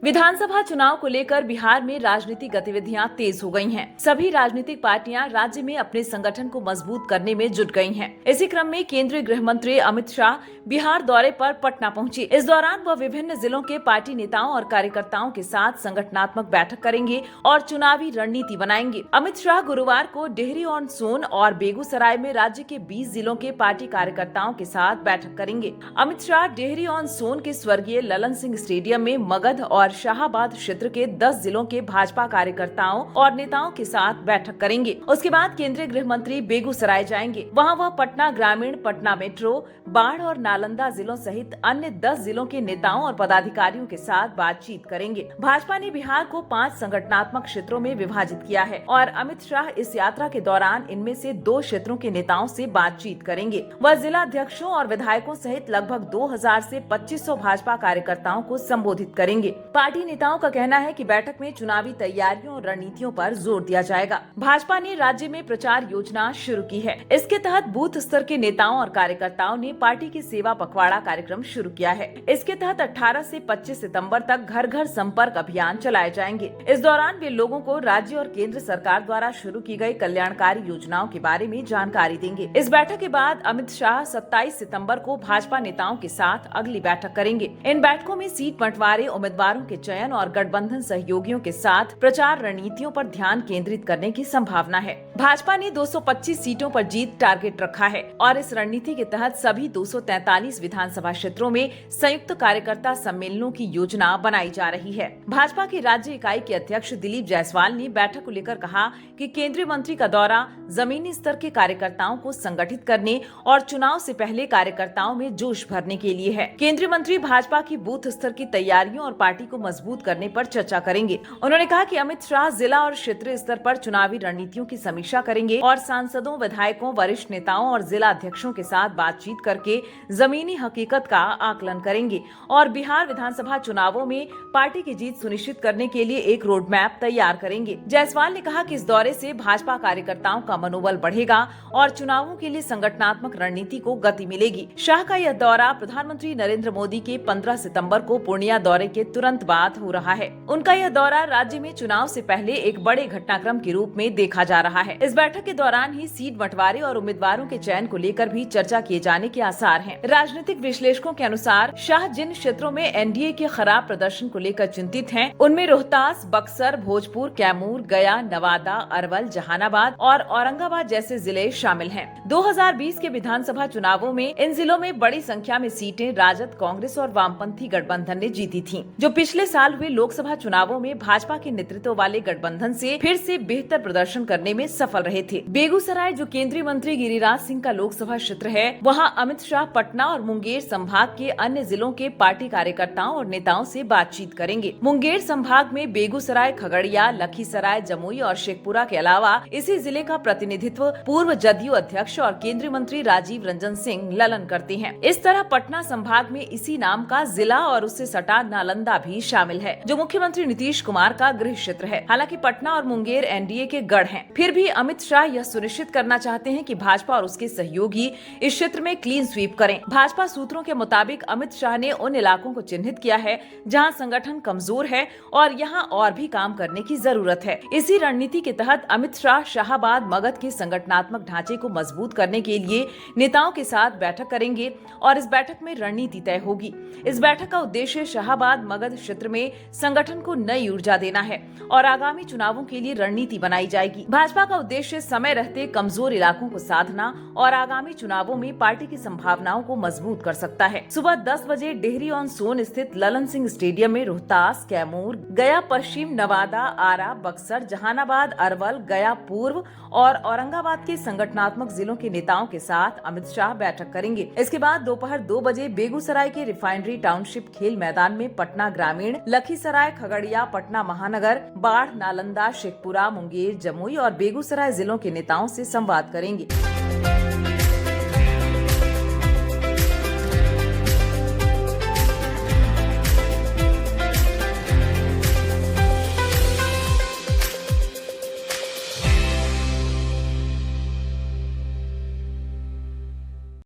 विधानसभा चुनाव को लेकर बिहार में राजनीतिक गतिविधियां तेज हो गई हैं। सभी राजनीतिक पार्टियां राज्य में अपने संगठन को मजबूत करने में जुट गई हैं। इसी क्रम में केंद्रीय गृह मंत्री अमित शाह बिहार दौरे पर पटना पहुंचे। इस दौरान वह विभिन्न जिलों के पार्टी नेताओं और कार्यकर्ताओं के साथ संगठनात्मक बैठक करेंगे और चुनावी रणनीति बनाएंगे। अमित शाह गुरुवार को डेहरी ऑन सोन और बेगूसराय में राज्य के 20 जिलों के पार्टी कार्यकर्ताओं के साथ बैठक करेंगे। अमित शाह डेहरी ऑन सोन के स्वर्गीय ललन सिंह स्टेडियम में मगध और शाहाबाद क्षेत्र के 10 जिलों के भाजपा कार्यकर्ताओं और नेताओं के साथ बैठक करेंगे। उसके बाद केंद्रीय गृह मंत्री बेगूसराय जाएंगे। वहां वह पटना ग्रामीण, पटना मेट्रो, बाढ़ और नालंदा जिलों सहित अन्य 10 जिलों के नेताओं और पदाधिकारियों के साथ बातचीत करेंगे। भाजपा ने बिहार को 5 संगठनात्मक क्षेत्रों में विभाजित किया है और अमित शाह इस यात्रा के दौरान इनमें से 2 क्षेत्रों के नेताओं से बातचीत करेंगे। वह जिला अध्यक्षों और विधायकों सहित लगभग 2000 से 2500 भाजपा कार्यकर्ताओं को संबोधित करेंगे। पार्टी नेताओं का कहना है कि बैठक में चुनावी तैयारियों और रणनीतियों पर जोर दिया जाएगा। भाजपा ने राज्य में प्रचार योजना शुरू की है। इसके तहत बूथ स्तर के नेताओं और कार्यकर्ताओं ने पार्टी के सेवा पखवाड़ा कार्यक्रम शुरू किया है। इसके तहत 18 से 25 सितंबर तक घर घर संपर्क अभियान चलाए जाएंगे। इस दौरान वे लोगों को राज्य और केंद्र सरकार द्वारा शुरू की गई कल्याणकारी योजनाओं के बारे में जानकारी देंगे। इस बैठक के बाद अमित शाह 27 सितंबर को भाजपा नेताओं के साथ अगली बैठक करेंगे। इन बैठकों में सीट बंटवारे, उम्मीदवारों के चयन और गठबंधन सहयोगियों के साथ प्रचार रणनीतियों पर ध्यान केंद्रित करने की संभावना है। भाजपा ने 225 सीटों पर जीत टारगेट रखा है और इस रणनीति के तहत सभी 243 विधानसभा क्षेत्रों में संयुक्त कार्यकर्ता सम्मेलनों की योजना बनाई जा रही है। भाजपा की राज्य इकाई के अध्यक्ष दिलीप जायसवाल ने बैठक को लेकर कहा कि केंद्रीय मंत्री का दौरा जमीनी स्तर के कार्यकर्ताओं को संगठित करने और चुनाव से पहले कार्यकर्ताओं में जोश भरने के लिए है। केंद्रीय मंत्री भाजपा की बूथ स्तर की तैयारियों और पार्टी को मजबूत करने पर चर्चा करेंगे। उन्होंने कहा कि अमित शाह जिला और क्षेत्रीय स्तर पर चुनावी रणनीतियों की समीक्षा करेंगे और सांसदों, विधायकों, वरिष्ठ नेताओं और जिला अध्यक्षों के साथ बातचीत करके जमीनी हकीकत का आकलन करेंगे और बिहार विधानसभा चुनावों में पार्टी की जीत सुनिश्चित करने के लिए एक रोड मैप तैयार करेंगे। जायसवाल ने कहा कि इस दौरे से भाजपा कार्यकर्ताओं का मनोबल बढ़ेगा और चुनावों के लिए संगठनात्मक रणनीति को गति मिलेगी। शाह का यह दौरा प्रधानमंत्री नरेंद्र मोदी के 15 सितंबर को पूर्णिया दौरे के तुरंत बाद हो रहा है। उनका यह दौरा राज्य में चुनाव से पहले एक बड़े घटनाक्रम के रूप में देखा जा रहा है। इस बैठक के दौरान ही सीट बंटवारे और उम्मीदवारों के चयन को लेकर भी चर्चा किए जाने के आसार हैं। राजनीतिक विश्लेषकों के अनुसार शाह जिन क्षेत्रों में एनडीए के खराब प्रदर्शन को लेकर चिंतित हैं, उनमें रोहतास, बक्सर, भोजपुर, कैमूर, गया, नवादा, अरवल, जहानाबाद और औरंगाबाद जैसे जिले शामिल हैं। 2020 के विधानसभा चुनावों में इन जिलों में बड़ी संख्या में सीटें राजद, कांग्रेस और वामपंथी गठबंधन ने जीती थीं, जो पिछले साल हुए लोकसभा चुनावों में भाजपा के नेतृत्व वाले गठबंधन से फिर से बेहतर प्रदर्शन करने में सफल रहे थे। बेगूसराय, जो केंद्रीय मंत्री गिरिराज सिंह का लोकसभा क्षेत्र है, वहां अमित शाह पटना और मुंगेर संभाग के अन्य जिलों के पार्टी कार्यकर्ताओं और नेताओं से बातचीत करेंगे। मुंगेर संभाग में बेगूसराय, खगड़िया, लखीसराय, जमुई और शेखपुरा के अलावा इसी जिले का प्रतिनिधित्व पूर्व जदयू अध्यक्ष और केंद्रीय मंत्री राजीव रंजन सिंह ललन करते हैं। इस तरह पटना संभाग में इसी नाम का जिला और उससे सटा नालंदा भी शामिल है, जो मुख्यमंत्री नीतीश कुमार का गृह क्षेत्र है। हालांकि पटना और मुंगेर एनडीए के गढ़ हैं, फिर भी अमित शाह यह सुनिश्चित करना चाहते हैं कि भाजपा और उसके सहयोगी इस क्षेत्र में क्लीन स्वीप करें। भाजपा सूत्रों के मुताबिक अमित शाह ने उन इलाकों को चिन्हित किया है जहां संगठन कमजोर है और यहां और भी काम करने की जरूरत है। इसी रणनीति के तहत अमित शाह शाहाबाद, मगध के संगठनात्मक ढांचे को मजबूत करने के लिए नेताओं के साथ बैठक करेंगे और इस बैठक में रणनीति तय होगी। इस बैठक का उद्देश्य शाहाबाद, मगध क्षेत्र में संगठन को नई ऊर्जा देना है और आगामी चुनावों के लिए रणनीति बनाई जाएगी। भाजपा का उद्देश्य समय रहते कमजोर इलाकों को साधना और आगामी चुनावों में पार्टी की संभावनाओं को मजबूत कर सकता है। सुबह 10 बजे डेहरी ऑन सोन स्थित ललन सिंह स्टेडियम में रोहतास, कैमूर, गया पश्चिम, नवादा, आरा, बक्सर, जहानाबाद, अरवल, गया पूर्व और औरंगाबाद के संगठनात्मक जिलों के नेताओं के साथ अमित शाह बैठक करेंगे। इसके बाद दोपहर 2 बजे बेगूसराय के रिफाइनरी टाउनशिप खेल मैदान में पटना ग्रामीण, लखीसराय, खगड़िया, पटना महानगर, बाढ़, नालंदा, शेखपुरा, मुंगेर, जमुई और बेगूसराय जिलों के नेताओं से संवाद करेंगे।